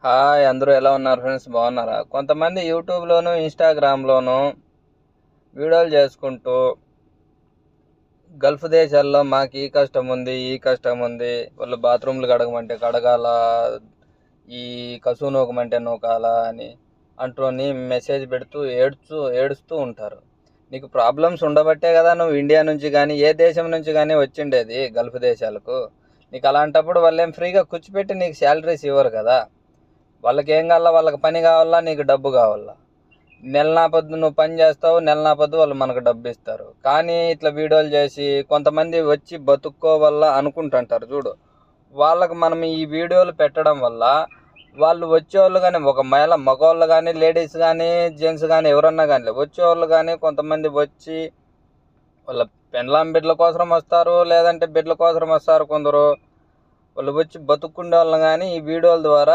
Hi, అందరూ ఎలా ఉన్నారు ఫ్రెండ్స్? బాగున్నారా? కొంతమంది యూట్యూబ్లోను ఇన్స్టాగ్రామ్లోను వీడియోలు చేసుకుంటూ గల్ఫ్ దేశాల్లో మాకు ఈ కష్టం ఉంది, ఈ కష్టం ఉంది, వాళ్ళు బాత్రూమ్లు కడగమంటే కడగాల, ఈ కసువు నూకమంటే నూకాల అని అంటూని మెసేజ్ పెడుతూ ఏడుస్తూ ఉంటారు. నీకు ప్రాబ్లమ్స్ ఉండబట్టే కదా నువ్వు ఇండియా నుంచి కానీ ఏ దేశం నుంచి కానీ వచ్చిండేది గల్ఫ్ దేశాలకు. నీకు అలాంటప్పుడు వాళ్ళేం ఫ్రీగా కూర్చోపెట్టి నీకు శాలరీస్ ఇవ్వరు కదా. వాళ్ళకి ఏం కావాలా? వాళ్ళకి పని కావాలా, నీకు డబ్బు కావాలా. నెల నాపొద్దు నువ్వు పని చేస్తావు, నెల నాపొద్దు వాళ్ళు మనకు డబ్బు ఇస్తారు. కానీ ఇట్లా వీడియోలు చేసి కొంతమంది వచ్చి బతుక్కోవాలా అనుకుంటుంటారు చూడు. వాళ్ళకి మనం ఈ వీడియోలు పెట్టడం వల్ల వాళ్ళు వచ్చేవాళ్ళు కానీ, ఒక మగవాళ్ళు కానీ, లేడీస్ కానీ, జెంట్స్ కానీ, ఎవరన్నా కానీ వచ్చేవాళ్ళు కానీ కొంతమంది వచ్చి వాళ్ళ పెండ్లాం బిడ్డల కోసం వస్తారు, లేదంటే బిడ్డల కోసం వస్తారు కొందరు. వాళ్ళు వచ్చి బతుక్కుండే వాళ్ళని కానీ ఈ వీడియోల ద్వారా